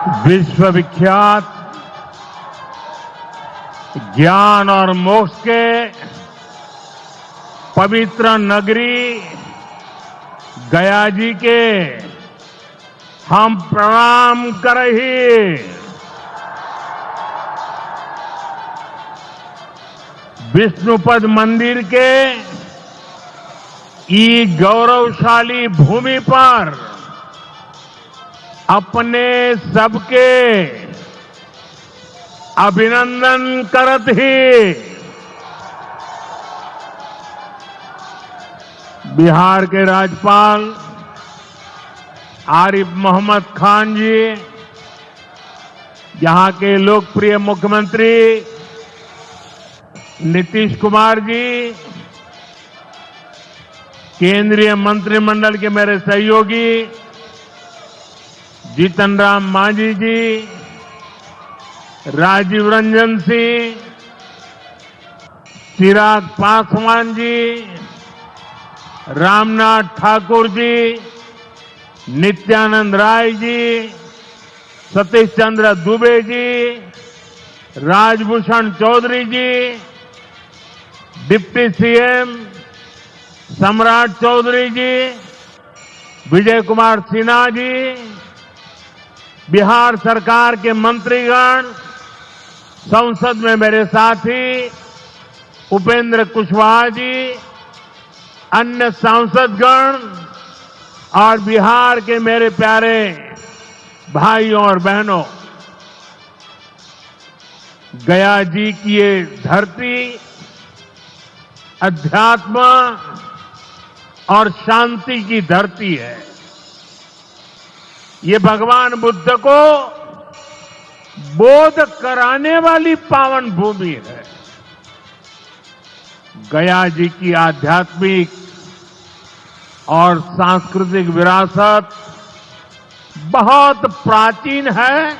विश्वविख्यात ज्ञान और मोक्ष के पवित्र नगरी गया जी के हम प्रणाम करही। विष्णुपद मंदिर के ई गौरवशाली भूमि पर अपने सबके अभिनंदन करत ही बिहार के राज्यपाल आरिफ मोहम्मद खान जी, यहां के लोकप्रिय मुख्यमंत्री नीतीश कुमार जी, केंद्रीय मंत्रिमंडल के मेरे सहयोगी जीतन राम मांझी जी, राजीव रंजन सिंह, चिराग पासवान जी, रामनाथ ठाकुर जी, नित्यानंद राय जी, सतीश चंद्र दुबे जी, राजभूषण चौधरी जी, डिप्टी सीएम सम्राट चौधरी जी, विजय कुमार सिन्हा जी, बिहार सरकार के मंत्रीगण, संसद में मेरे साथी उपेंद्र कुशवाहा जी, अन्य सांसदगण और बिहार के मेरे प्यारे भाइयों और बहनों, गया जी की ये धरती अध्यात्म और शांति की धरती है। ये भगवान बुद्ध को बोध कराने वाली पावन भूमि है। गया जी की आध्यात्मिक और सांस्कृतिक विरासत बहुत प्राचीन है,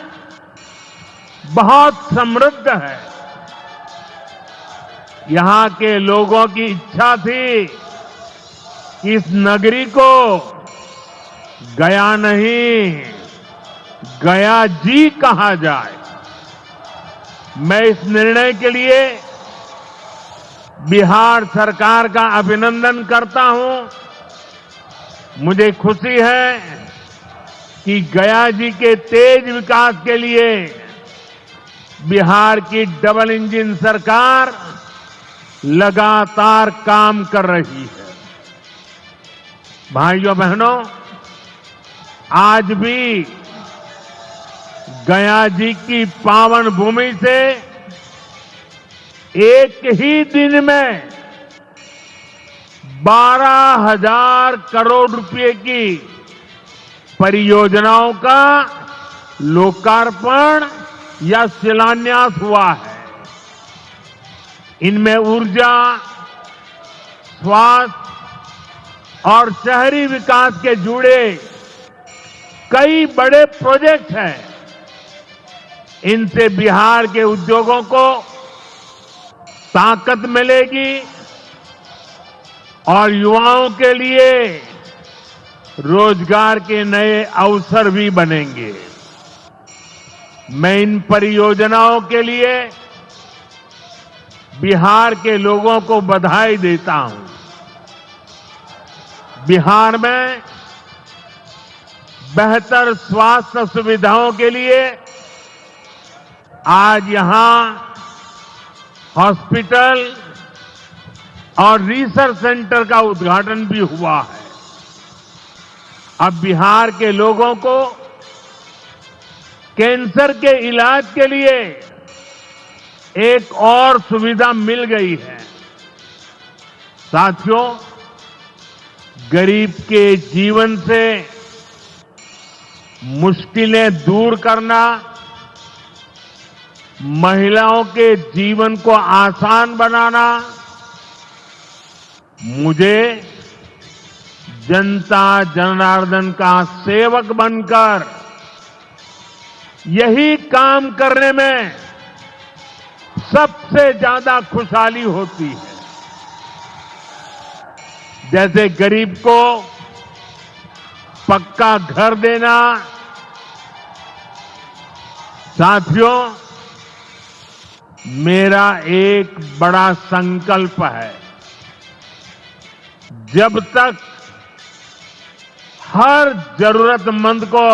बहुत समृद्ध है। यहां के लोगों की इच्छा थी कि इस नगरी को गया नहीं, गया जी कहा जाए। मैं इस निर्णय के लिए बिहार सरकार का अभिनंदन करता हूं। मुझे खुशी है कि गया जी के तेज विकास के लिए बिहार की डबल इंजन सरकार लगातार काम कर रही है। भाइयों बहनों, आज भी गया जी की पावन भूमि से एक ही दिन में 12,000 करोड़ रुपए की परियोजनाओं का लोकार्पण या शिलान्यास हुआ है। इनमें ऊर्जा, स्वास्थ्य और शहरी विकास के जुड़े कई बड़े प्रोजेक्ट हैं। इनसे बिहार के उद्योगों को ताकत मिलेगी और युवाओं के लिए रोजगार के नए अवसर भी बनेंगे। मैं इन परियोजनाओं के लिए बिहार के लोगों को बधाई देता हूं। बिहार में बेहतर स्वास्थ्य सुविधाओं के लिए आज यहां हॉस्पिटल और रिसर्च सेंटर का उद्घाटन भी हुआ है। अब बिहार के लोगों को कैंसर के इलाज के लिए एक और सुविधा मिल गई है। साथियों, गरीब के जीवन से मुश्किलें दूर करना, महिलाओं के जीवन को आसान बनाना, मुझे जनता जनार्दन का सेवक बनकर यही काम करने में सबसे ज्यादा खुशहाली होती है। जैसे गरीब को पक्का घर देना, साथियों, मेरा एक बड़ा संकल्प है। जब तक हर जरूरतमंद को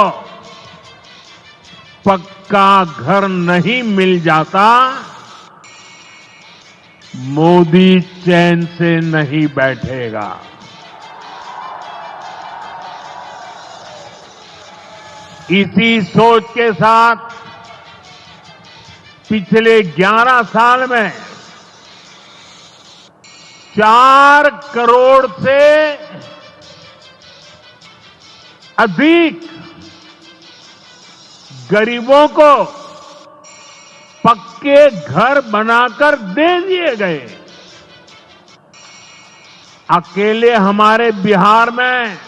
पक्का घर नहीं मिल जाता, मोदी चैन से नहीं बैठेगा। इसी सोच के साथ पिछले 11 साल में 4 करोड़ से अधिक गरीबों को पक्के घर बनाकर दे दिए गए। अकेले हमारे बिहार में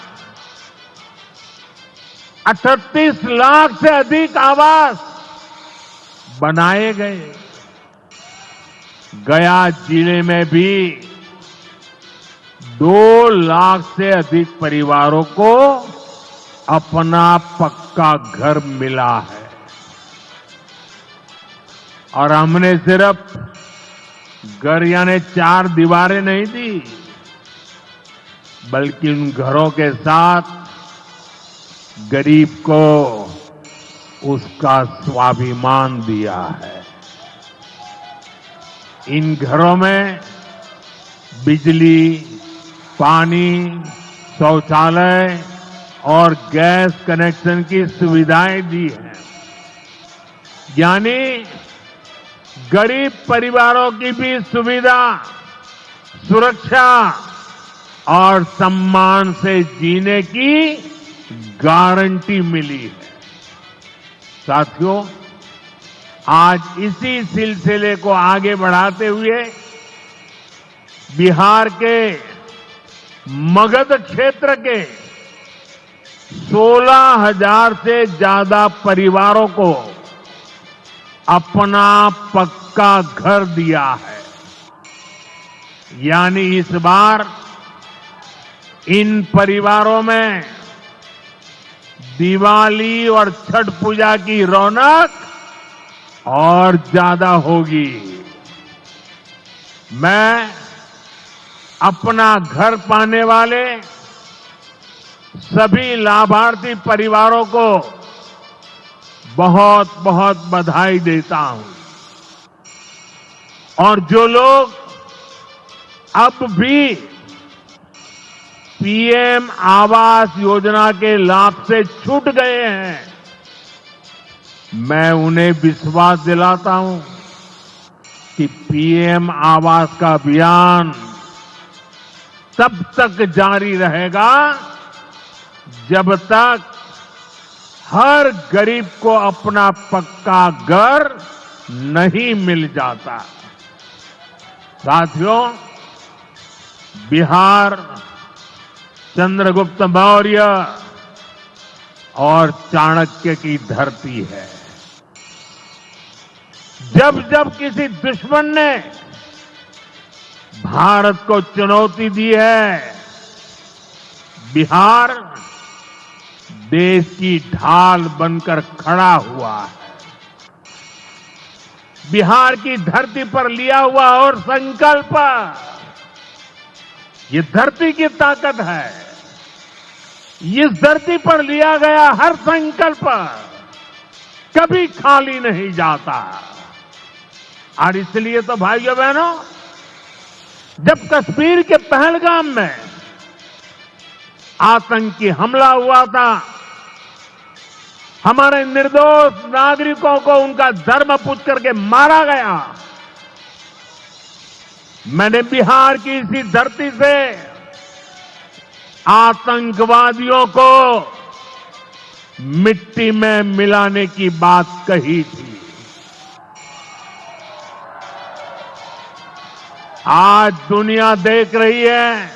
38 लाख से अधिक आवास बनाए गए। गया जिले में भी 2 लाख से अधिक परिवारों को अपना पक्का घर मिला है। और हमने सिर्फ घर यानी 4 दीवारें नहीं दी, बल्कि उन घरों के साथ गरीब को उसका स्वाभिमान दिया है। इन घरों में बिजली, पानी, शौचालय और गैस कनेक्शन की सुविधाएं दी हैं। यानी गरीब परिवारों की भी सुविधा, सुरक्षा और सम्मान से जीने की गारंटी मिली है। साथियों, आज इसी सिलसिले को आगे बढ़ाते हुए बिहार के मगध क्षेत्र के 16,000 से ज्यादा परिवारों को अपना पक्का घर दिया है। यानी इस बार इन परिवारों में दिवाली और छठ पूजा की रौनक और ज्यादा होगी। मैं अपना घर पाने वाले सभी लाभार्थी परिवारों को बहुत बहुत बधाई देता हूं। और जो लोग अब भी पीएम आवास योजना के लाभ से छूट गए हैं, मैं उन्हें विश्वास दिलाता हूं कि पीएम आवास का अभियान तब तक जारी रहेगा जब तक हर गरीब को अपना पक्का घर नहीं मिल जाता। साथियों, बिहार चंद्रगुप्त मौर्य और चाणक्य की धरती है। जब जब किसी दुश्मन ने भारत को चुनौती दी है, बिहार देश की ढाल बनकर खड़ा हुआ है। बिहार की धरती पर लिया हुआ और संकल्प, ये धरती की ताकत है। इस धरती पर लिया गया हर संकल्प कभी खाली नहीं जाता। और इसलिए तो भाइयों बहनों, जब कश्मीर के पहलगाम में आतंकी हमला हुआ था, हमारे निर्दोष नागरिकों को उनका धर्म पूछ करके मारा गया, मैंने बिहार की इसी धरती से आतंकवादियों को मिट्टी में मिलाने की बात कही थी। आज दुनिया देख रही है,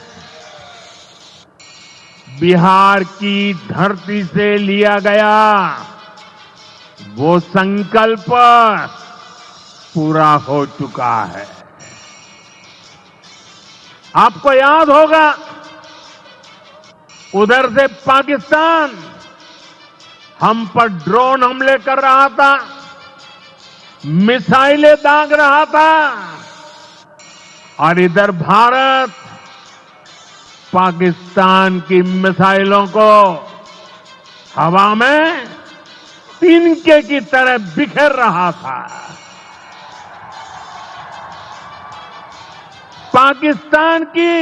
बिहार की धरती से लिया गया वो संकल्प पूरा हो चुका है। आपको याद होगा, उधर से पाकिस्तान हम पर ड्रोन हमले कर रहा था, मिसाइलें दाग रहा था और इधर भारत पाकिस्तान की मिसाइलों को हवा में तिनके की तरह बिखेर रहा था। पाकिस्तान की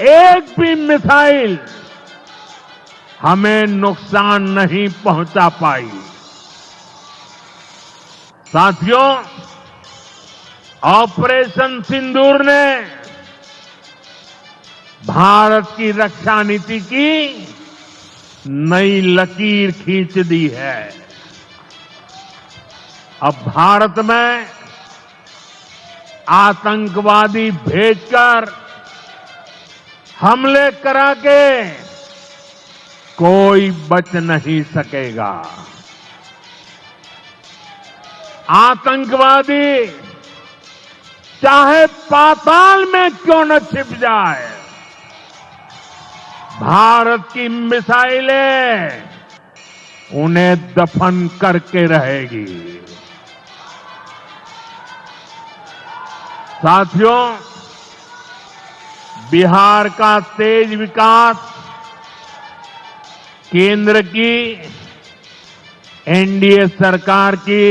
एक भी मिसाइल हमें नुकसान नहीं पहुंचा पाई। साथियों, ऑपरेशन सिंदूर ने भारत की रक्षा नीति की नई लकीर खींच दी है। अब भारत में आतंकवादी भेजकर हमले करा के कोई बच नहीं सकेगा। आतंकवादी चाहे पाताल में क्यों न छिप जाए, भारत की मिसाइलें उन्हें दफन करके रहेगी। साथियों, बिहार का तेज विकास केंद्र की एनडीए सरकार की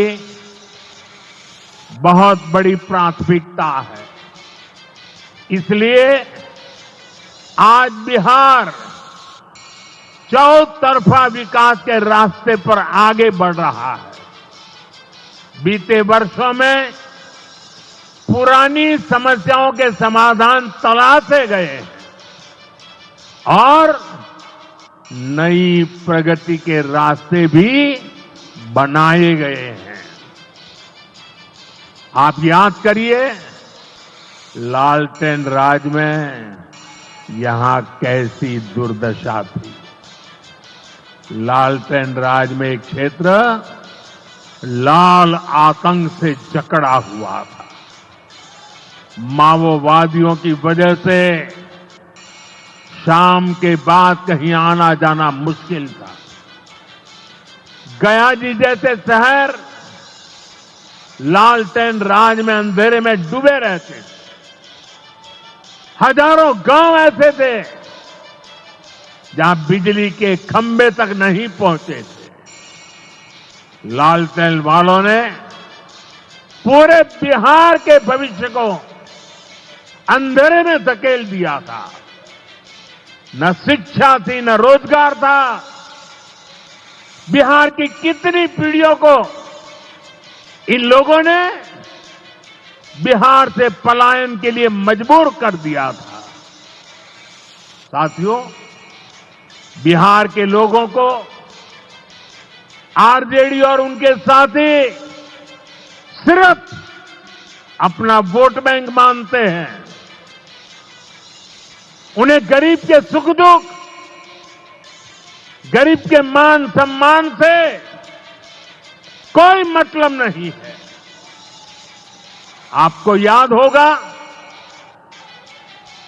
बहुत बड़ी प्राथमिकता है। इसलिए आज बिहार चौतरफा विकास के रास्ते पर आगे बढ़ रहा है। बीते वर्षों में पुरानी समस्याओं के समाधान तलाशे गए हैं और नई प्रगति के रास्ते भी बनाए गए हैं। आप याद करिए, लालटेन राज में यहां कैसी दुर्दशा थी। लालटेन राज में एक क्षेत्र लाल आतंक से जकड़ा हुआ था। माओवादियों की वजह से शाम के बाद कहीं आना जाना मुश्किल था। गया जी जैसे शहर लालटेन राज में अंधेरे में डूबे रहते थे। हजारों गांव ऐसे थे जहां बिजली के खंभे तक नहीं पहुंचे थे। लालटेन वालों ने पूरे बिहार के भविष्य को अंधेरे में धकेल दिया था। न शिक्षा थी, न रोजगार था। बिहार की कितनी पीढ़ियों को इन लोगों ने बिहार से पलायन के लिए मजबूर कर दिया था। साथियों, बिहार के लोगों को आरजेडी और उनके साथी सिर्फ अपना वोट बैंक मानते हैं। उन्हें गरीब के सुख दुख, गरीब के मान सम्मान से कोई मतलब नहीं है। आपको याद होगा,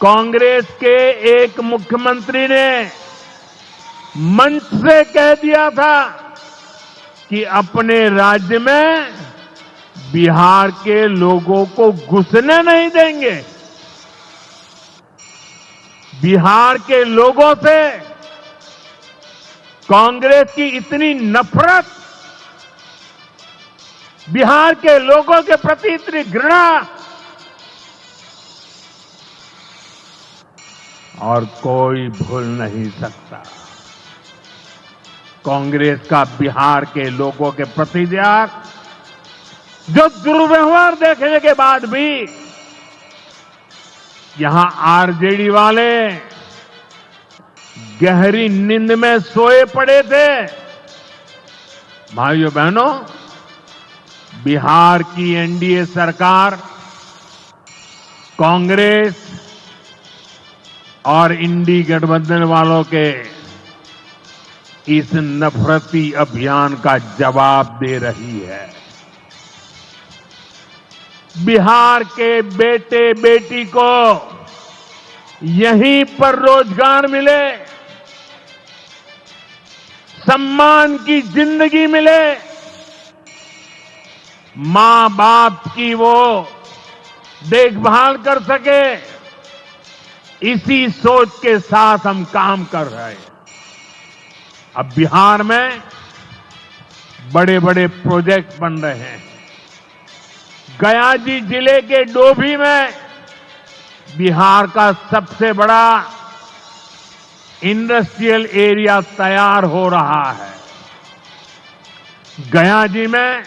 कांग्रेस के एक मुख्यमंत्री ने मंच से कह दिया था कि अपने राज्य में बिहार के लोगों को घुसने नहीं देंगे। बिहार के लोगों से कांग्रेस की इतनी नफरत, बिहार के लोगों के प्रति इतनी घृणा, और कोई भूल नहीं सकता। कांग्रेस का बिहार के लोगों के प्रति जो दुर्व्यवहार देखने के बाद भी यहां आरजेडी वाले गहरी नींद में सोए पड़े थे। भाइयों बहनों, बिहार की एनडीए सरकार कांग्रेस और इंडी गठबंधन वालों के इस नफरती अभियान का जवाब दे रही है। बिहार के बेटे बेटी को यहीं पर रोजगार मिले, सम्मान की जिंदगी मिले, मां बाप की वो देखभाल कर सके, इसी सोच के साथ हम काम कर रहे हैं। अब बिहार में बड़े बड़े प्रोजेक्ट बन रहे हैं। गया जी जिले के डोभी में बिहार का सबसे बड़ा इंडस्ट्रियल एरिया तैयार हो रहा है। गया जी में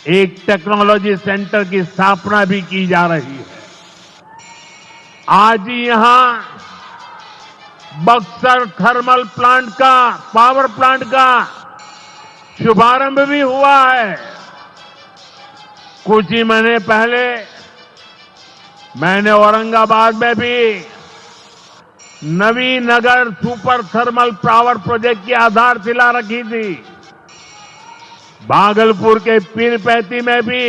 एक टेक्नोलॉजी सेंटर की स्थापना भी की जा रही है। आज ही यहां बक्सर थर्मल प्लांट का, पावर प्लांट का शुभारंभ भी हुआ है। कुछ ही महीने पहले मैंने औरंगाबाद में भी Navinagar super thermal power project की आधारशिला रखी थी। भागलपुर के पीरपैंती में भी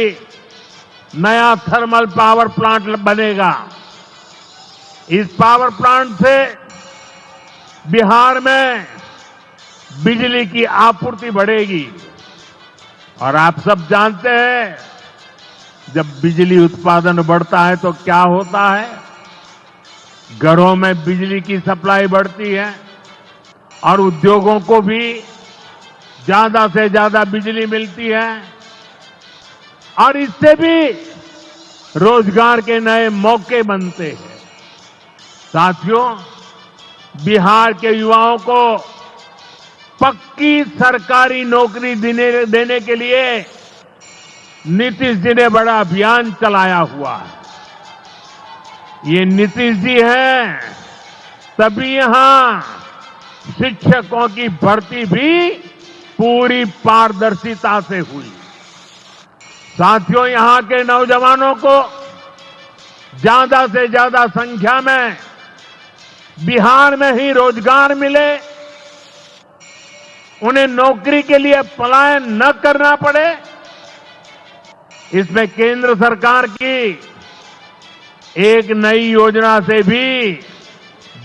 नया थर्मल पावर प्लांट बनेगा। इस पावर प्लांट से बिहार में बिजली की आपूर्ति बढ़ेगी। और आप सब जानते हैं, जब बिजली उत्पादन बढ़ता है तो क्या होता है? घरों में बिजली की सप्लाई बढ़ती है और उद्योगों को भी ज्यादा से ज्यादा बिजली मिलती है और इससे भी रोजगार के नए मौके बनते हैं। साथियों, बिहार के युवाओं को पक्की सरकारी नौकरी देने के लिए नीतीश जी ने बड़ा अभियान चलाया हुआ है। ये नीतीश जी हैं, तभी यहां शिक्षकों की भर्ती भी पूरी पारदर्शिता से हुई। साथियों, यहां के नौजवानों को ज्यादा से ज्यादा संख्या में बिहार में ही रोजगार मिले, उन्हें नौकरी के लिए पलायन न करना पड़े, इसमें केंद्र सरकार की एक नई योजना से भी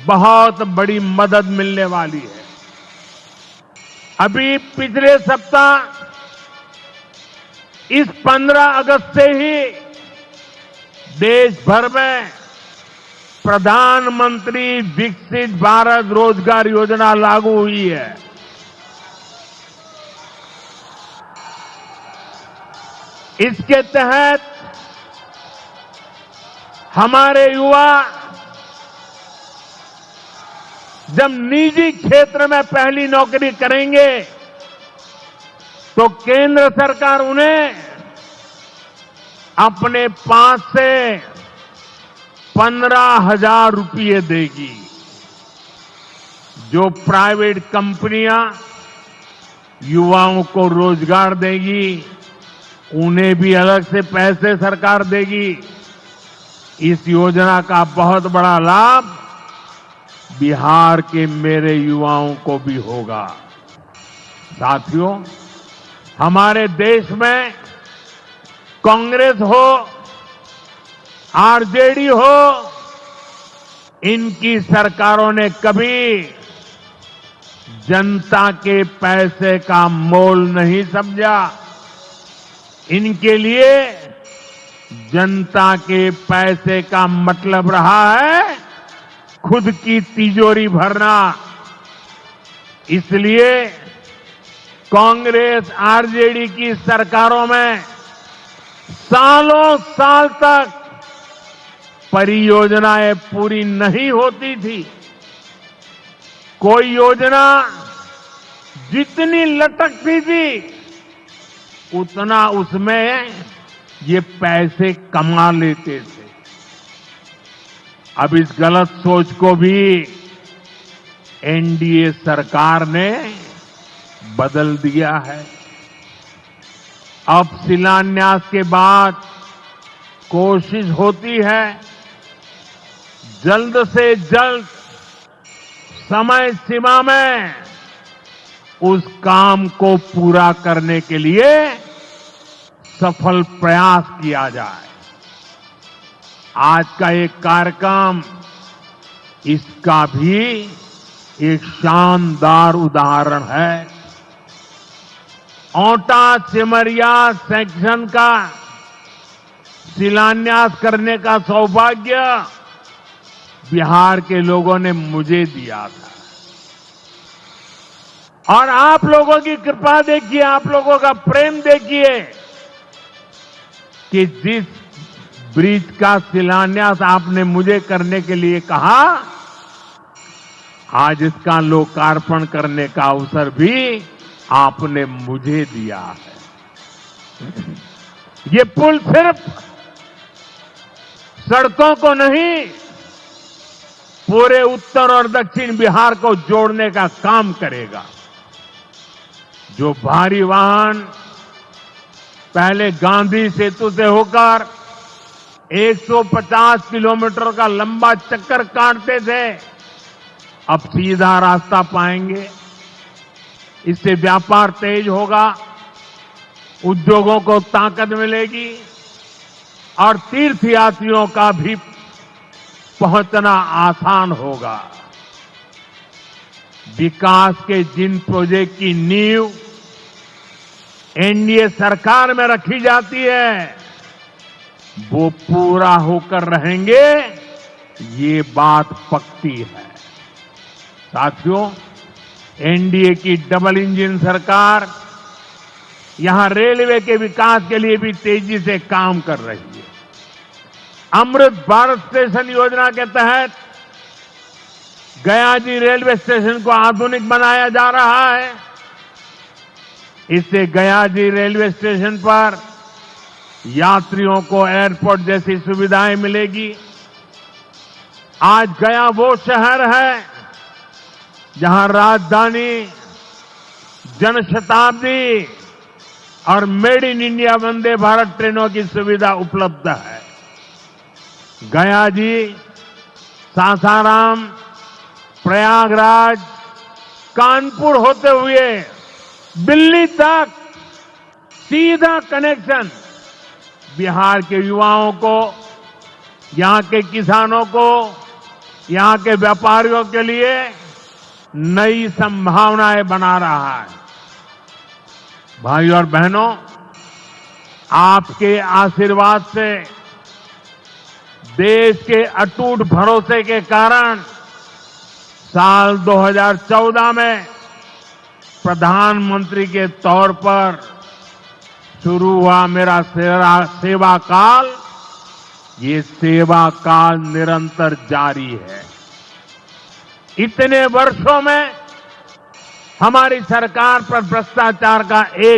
बहुत बड़ी मदद मिलने वाली है। अभी पिछले सप्ताह इस 15 अगस्त से ही देश भर में प्रधानमंत्री विकसित भारत रोजगार योजना लागू हुई है। इसके तहत हमारे युवा जब निजी क्षेत्र में पहली नौकरी करेंगे तो केंद्र सरकार उन्हें अपने पास से 15,000 रुपये देगी। जो प्राइवेट कंपनियां युवाओं को रोजगार देगी, उन्हें भी अलग से पैसे सरकार देगी। इस योजना का बहुत बड़ा लाभ बिहार के मेरे युवाओं को भी होगा। साथियों, हमारे देश में कांग्रेस हो, आरजेडी हो, इनकी सरकारों ने कभी जनता के पैसे का मोल नहीं समझा। इनके लिए जनता के पैसे का मतलब रहा है खुद की तिजोरी भरना। इसलिए कांग्रेस आरजेडी की सरकारों में सालों साल तक परियोजनाएं पूरी नहीं होती थी। कोई योजना जितनी लटकती थी उतना उसमें ये पैसे कमा लेते थे। अब इस गलत सोच को भी एनडीए सरकार ने बदल दिया है। अब शिलान्यास के बाद कोशिश होती है जल्द से जल्द समय सीमा में उस काम को पूरा करने के लिए सफल प्रयास किया जाए। आज का एक कार्यक्रम इसका भी एक शानदार उदाहरण है। औटा सिमरिया सेक्शन का शिलान्यास करने का सौभाग्य बिहार के लोगों ने मुझे दिया था। और आप लोगों की कृपा देखिए, आप लोगों का प्रेम देखिए कि जिस ब्रिज का शिलान्यास आपने मुझे करने के लिए कहा, आज इसका लोकार्पण करने का अवसर भी आपने मुझे दिया है। ये पुल सिर्फ सड़कों को नहीं, पूरे उत्तर और दक्षिण बिहार को जोड़ने का काम करेगा। जो भारी वाहन पहले गांधी सेतु से होकर 150 किलोमीटर का लंबा चक्कर काटते थे, अब सीधा रास्ता पाएंगे। इससे व्यापार तेज होगा, उद्योगों को ताकत मिलेगी और तीर्थयात्रियों का भी पहुंचना आसान होगा। विकास के जिन प्रोजेक्ट की नींव एनडीए सरकार में रखी जाती है, वो पूरा होकर रहेंगे, ये बात पक्की है। साथियों, एनडीए की डबल इंजन सरकार यहां रेलवे के विकास के लिए भी तेजी से काम कर रही है। अमृत भारत स्टेशन योजना के तहत गयाजी रेलवे स्टेशन को आधुनिक बनाया जा रहा है। इससे गयाजी रेलवे स्टेशन पर यात्रियों को एयरपोर्ट जैसी सुविधाएं मिलेगी। आज गया वो शहर है जहां राजधानी, जनशताब्दी और made in India Vande Bharat ट्रेनों की सुविधा उपलब्ध है। गया जी, सासाराम, प्रयागराज, कानपुर होते हुए दिल्ली तक सीधा कनेक्शन बिहार के युवाओं को, यहां के किसानों को, यहां के व्यापारियों के लिए नई संभावनाएं बना रहा है। भाई और बहनों, आपके आशीर्वाद से, देश के अटूट भरोसे के कारण साल 2014 में प्रधानमंत्री के तौर पर शुरू हुआ मेरा सेवा काल, ये सेवा काल निरंतर जारी है। इतने वर्षों में हमारी सरकार पर भ्रष्टाचार का एक